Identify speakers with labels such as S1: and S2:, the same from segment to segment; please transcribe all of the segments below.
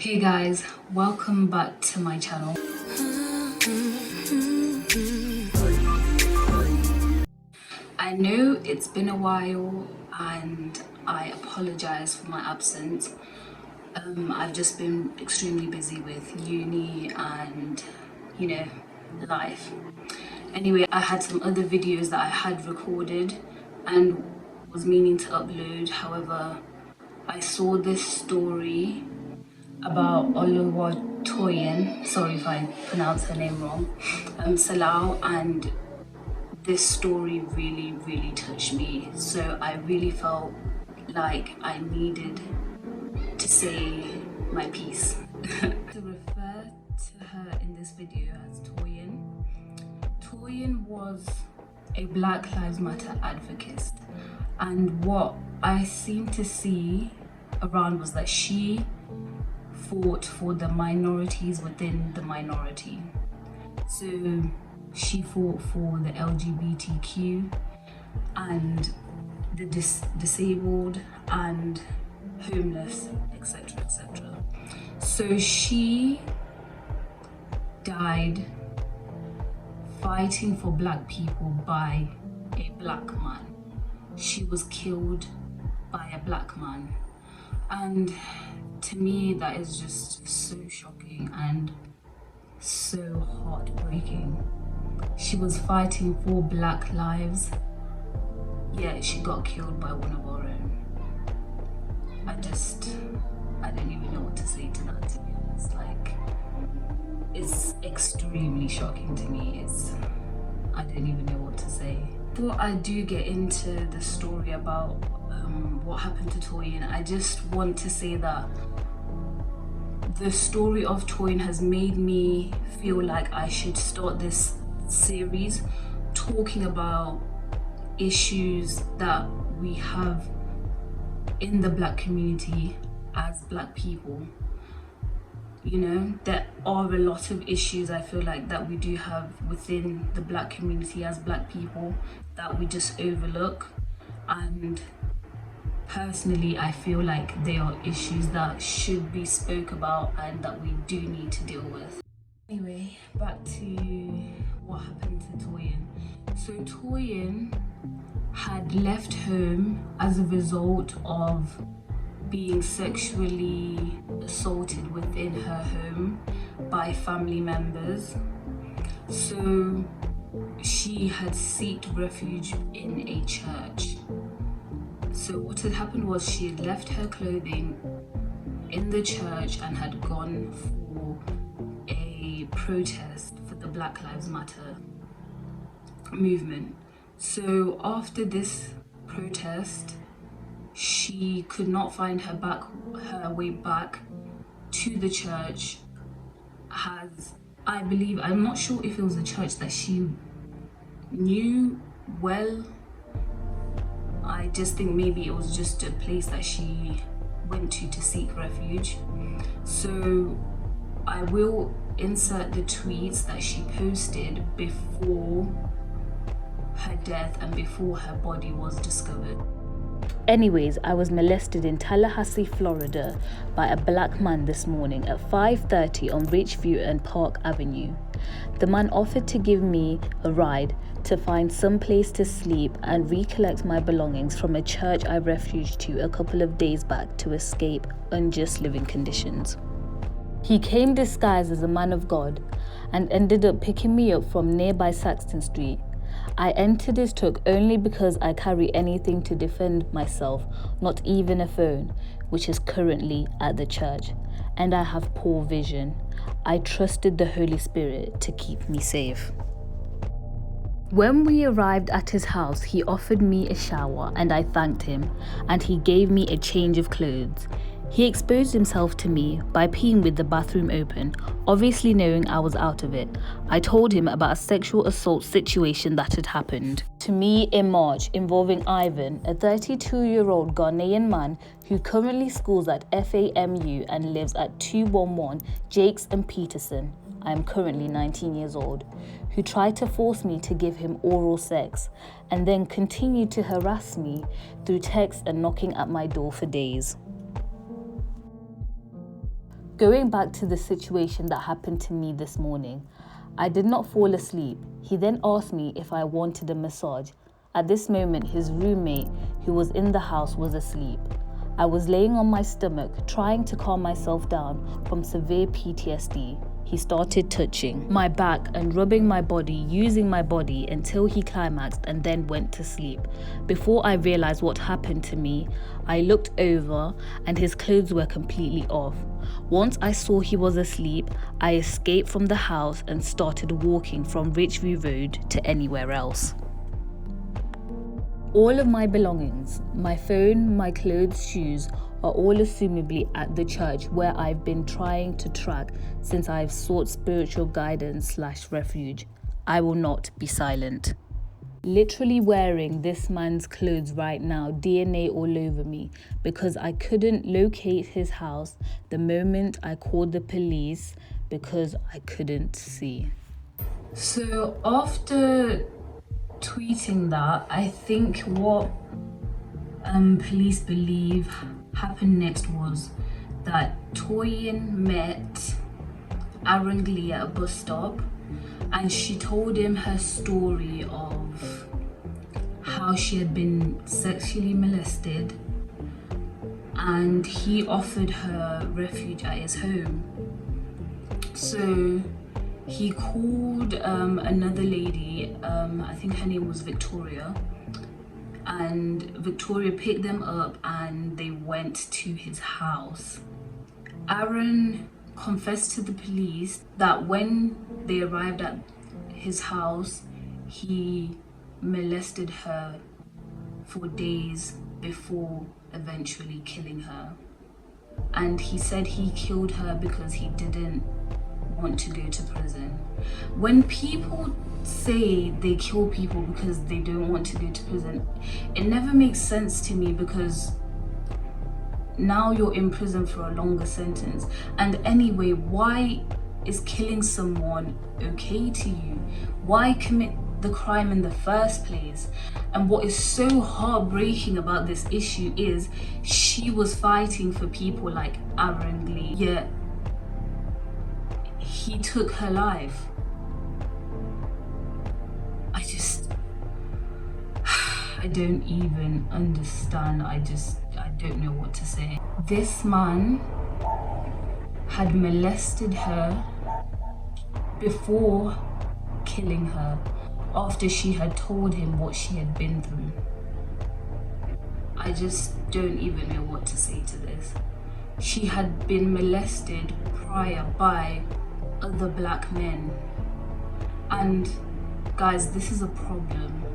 S1: Hey guys, welcome back to my channel. I know it's been a while and I apologize for my absence. I've just been extremely busy with uni and, life. Anyway, I had some other videos that I had recorded and was meaning to upload. However, I saw this story about Toyin, sorry if I pronounce her name wrong, Salau, and this story really touched me. So I really felt like I needed to say my piece. To refer to her in this video as Toyin. Toyin was a Black Lives Matter advocate, and what I seemed to see around was that she fought for the minorities within the minority. So she fought for the LGBTQ and the disabled and homeless, etc. etc. So she died fighting for Black people by a Black man. She was killed by a Black man. And to me, that is just so shocking and so heartbreaking. She was fighting for Black lives, yet she got killed by one of our own. I don't even know what to say to that, to be honest. Like, it's extremely shocking to me. I don't even know what to say. Before I do get into the story about what happened to Toyin, I just want to say that the story of Toyin has made me feel like I should start this series talking about issues that we have in the Black community as Black people. You know, there are a lot of issues I feel like that we do have within the Black community as Black people that we just overlook, and personally I feel like they are issues that should be spoke about and that we do need to deal with. Anyway, back to what happened to Toyin. So Toyin had left home as a result of being sexually assaulted within her home by family members. So she had sought refuge in a church. So what had happened was she had left her clothing in the church and had gone for a protest for the Black Lives Matter movement. So after this protest, she could not find her way back to the church, as I believe, I'm not sure if it was a church that she knew well. I just think maybe it was just a place that she went to seek refuge. So I will insert the tweets that she posted before her death and before her body was discovered.
S2: Anyways, I was molested in Tallahassee, Florida by a Black man this morning at 5:30 on Ridgeview and Park Avenue. The man offered to give me a ride to find some place to sleep and recollect my belongings from a church I refuged to a couple of days back to escape unjust living conditions. He came disguised as a man of God and ended up picking me up from nearby Saxton Street. I entered his truck only because I carry anything to defend myself, not even a phone, which is currently at the church, and I have poor vision. I trusted the Holy Spirit to keep me safe. When we arrived at his house, he offered me a shower and I thanked him, and he gave me a change of clothes. He exposed himself to me by peeing with the bathroom open, obviously knowing I was out of it. I told him about a sexual assault situation that had happened to me in March involving Ivan, a 32-year-old Ghanaian man who currently schools at FAMU and lives at 211 Jakes and Peterson. I am currently 19 years old, who tried to force me to give him oral sex and then continued to harass me through text and knocking at my door for days. Going back to the situation that happened to me this morning, I did not fall asleep. He then asked me if I wanted a massage. At this moment, his roommate, who was in the house, was asleep. I was laying on my stomach, trying to calm myself down from severe PTSD. He started touching my back and rubbing my body, using my body until he climaxed and then went to sleep. Before I realized what happened to me, I looked over and his clothes were completely off. Once I saw he was asleep, I escaped from the house and started walking from Richview Road to anywhere else. All of my belongings, my phone, my clothes, shoes, are all assumably at the church where I've been trying to track since I've sought spiritual guidance / refuge. I will not be silent. Literally wearing this man's clothes right now, DNA all over me, because I couldn't locate his house the moment I called the police because I couldn't see.
S1: So after tweeting that, I think what police believe happened next was that Toyin met Aaron Glee at a bus stop, and she told him her story of how she had been sexually molested, and he offered her refuge at his home. So he called another lady, I think her name was Victoria, and Victoria picked them up and they went to his house. Aaron confessed to the police that when they arrived at his house, he molested her for days before eventually killing her. And he said he killed her because he didn't want to go to prison. When people say they kill people because they don't want to go to prison, it never makes sense to me, because now you're in prison for a longer sentence. And anyway, why is killing someone okay to you? Why commit the crime in the first place? And what is so heartbreaking about this issue is she was fighting for people like Aaron Glee, yet he took her life. I don't even understand. I don't know what to say. This man had molested her before killing her, after she had told him what she had been through. I just don't even know what to say to this. She had been molested prior by other black men. And guys, this is a problem.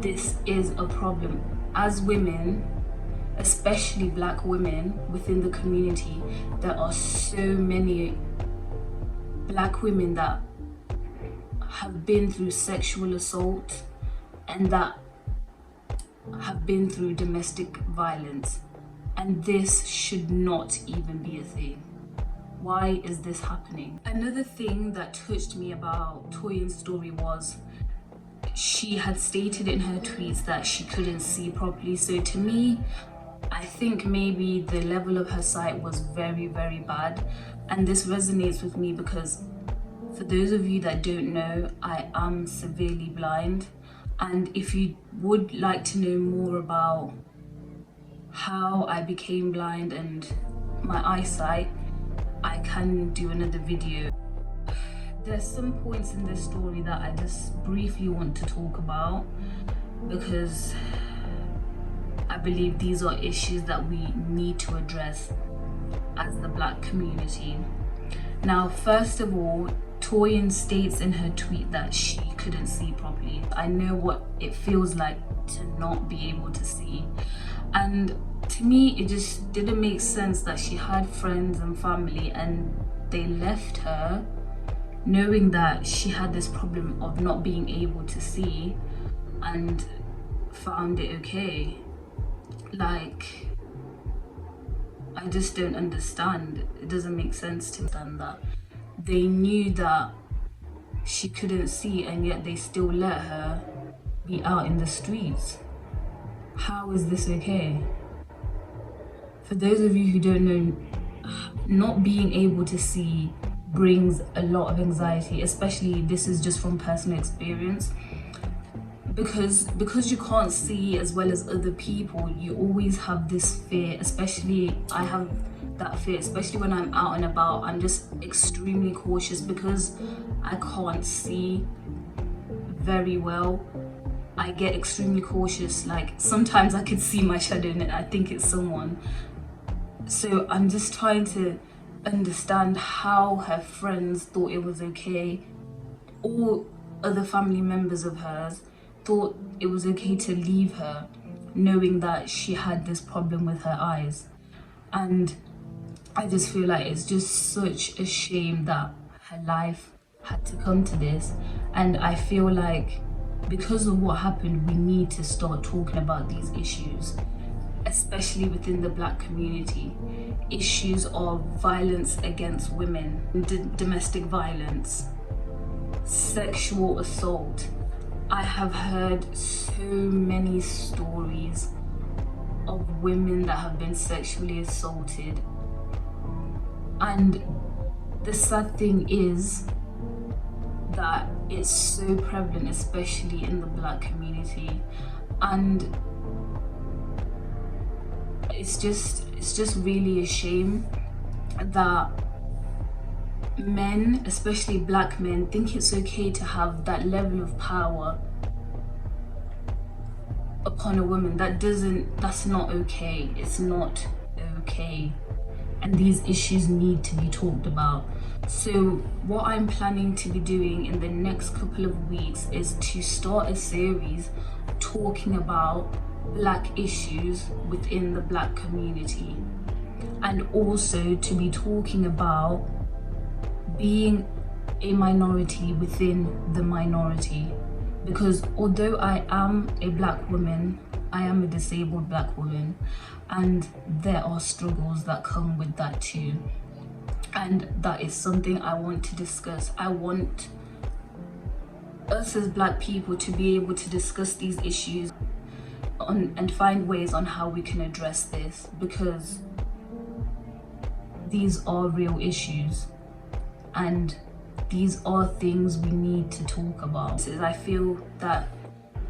S1: This is a problem. As women, especially black women within the community, there are so many black women that have been through sexual assault and that have been through domestic violence, and this should not even be a thing. Why is this happening? Another thing that touched me about Toyin's story was she had stated in her tweets that she couldn't see properly. So to me, I think maybe the level of her sight was very, very bad. And this resonates with me because for those of you that don't know, I am severely blind. And if you would like to know more about how I became blind and my eyesight, I can do another video. There's some points in this story that I just briefly want to talk about because I believe these are issues that we need to address as the black community. Now, first of all, Toyin states in her tweet that she couldn't see properly. I know what it feels like to not be able to see. And to me, it just didn't make sense that she had friends and family and they left her knowing that she had this problem of not being able to see and found it okay. Like, I just don't understand. It doesn't make sense to understand that. They knew that she couldn't see and yet they still let her be out in the streets. How is this okay? For those of you who don't know not being able to see brings a lot of anxiety, especially this is just from personal experience. Because you can't see as well as other people, you always have this fear. Especially I have that fear, especially when I'm out and about. I'm just extremely cautious because I can't see very well. I get extremely cautious. Like sometimes I could see my shadow and I think it's someone. So I'm just trying to understand how her friends thought it was okay, or other family members of hers thought it was okay to leave her, knowing that she had this problem with her eyes. And I just feel like it's just such a shame that her life had to come to this. And I feel like because of what happened, we need to start talking about these issues, especially within the Black community. Issues of violence against women, domestic violence, sexual assault. I have heard so many stories of women that have been sexually assaulted. And the sad thing is that it's so prevalent, especially in the Black community. And it's just really a shame that men, especially Black men, think it's okay to have that level of power upon a woman. That's not okay. It's not okay. And these issues need to be talked about. So what I'm planning to be doing in the next couple of weeks is to start a series talking about Black issues within the Black community, and also to be talking about being a minority within the minority. Because although I am a Black woman, I am a disabled Black woman, and there are struggles that come with that too. And that is something I want to discuss. I want us as Black people to be able to discuss these issues and find ways on how we can address this, because these are real issues and these are things we need to talk about. I feel that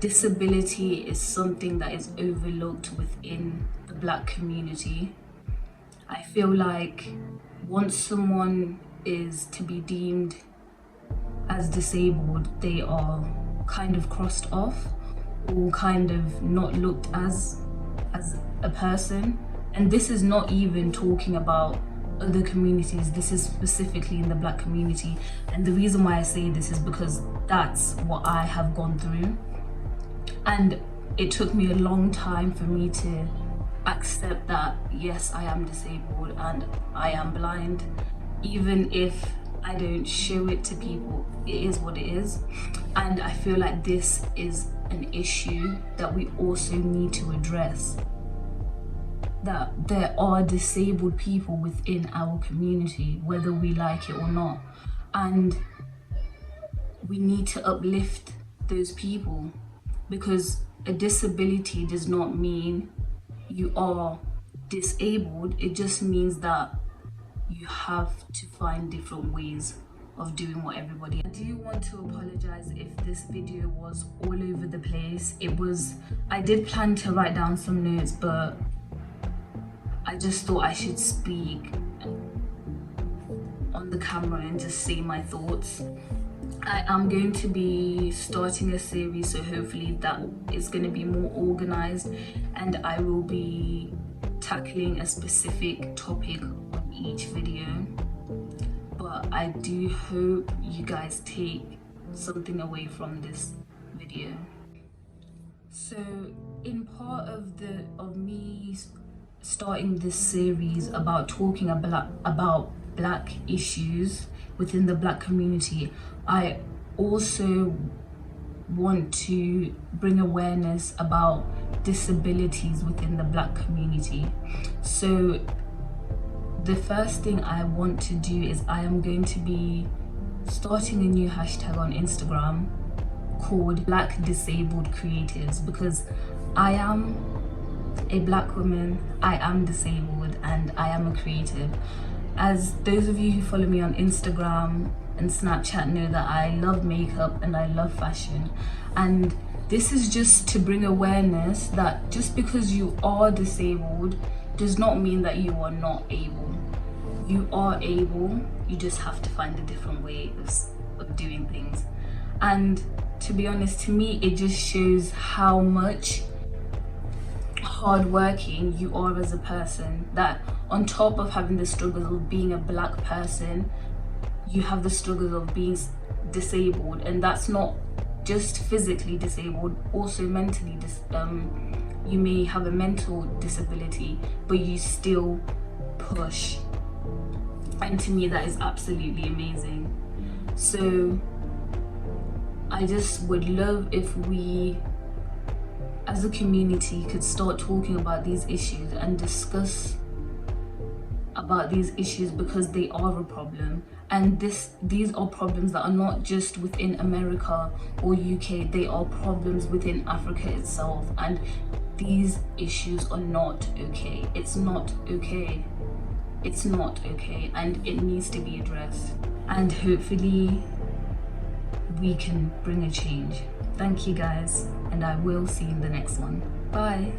S1: disability is something that is overlooked within the Black community. I feel like once someone is to be deemed as disabled, they are kind of crossed off or kind of not looked as a person. And this is not even talking about other communities, this is specifically in the Black community. And the reason why I say this is because that's what I have gone through. And it took me a long time for me to accept that, yes, I am disabled and I am blind. Even if I don't show it to people, it is what it is. And I feel like this is an issue that we also need to address, that there are disabled people within our community, whether we like it or not. And we need to uplift those people, because a disability does not mean you are disabled. It just means that you have to find different ways of doing what everybody. I do want to apologize if this video was all over the place. I did plan to write down some notes, but I just thought I should speak on the camera and just say my thoughts. I am going to be starting a series, so hopefully that is going to be more organized, and I will be tackling a specific topic on each video. But I do hope you guys take something away from this video. So in part of me starting this series about talking about Black issues within the Black community, I also want to bring awareness about disabilities within the Black community. So the first thing I want to do is I am going to be starting a new hashtag on Instagram called Black Disabled Creatives, because I am a Black woman, I am disabled, and I am a creative. As those of you who follow me on Instagram and Snapchat know that I love makeup and I love fashion, and this is just to bring awareness that just because you are disabled does not mean that you are not able. You are able, you just have to find a different way of doing things. And to be honest, to me, it just shows how much hardworking you are as a person, that on top of having the struggles of being a black person, you have the struggles of being disabled, and that's not just physically disabled, also mentally you may have a mental disability, but you still push. And to me, that is absolutely amazing. So I just would love if we as a community could start talking about these issues and discuss about these issues, because they are a problem. And these are problems that are not just within America or UK, they are problems within Africa itself, and these issues are not okay. It's not okay. It's not okay, and it needs to be addressed. And hopefully we can bring a change. Thank you guys, and I will see you in the next one. Bye.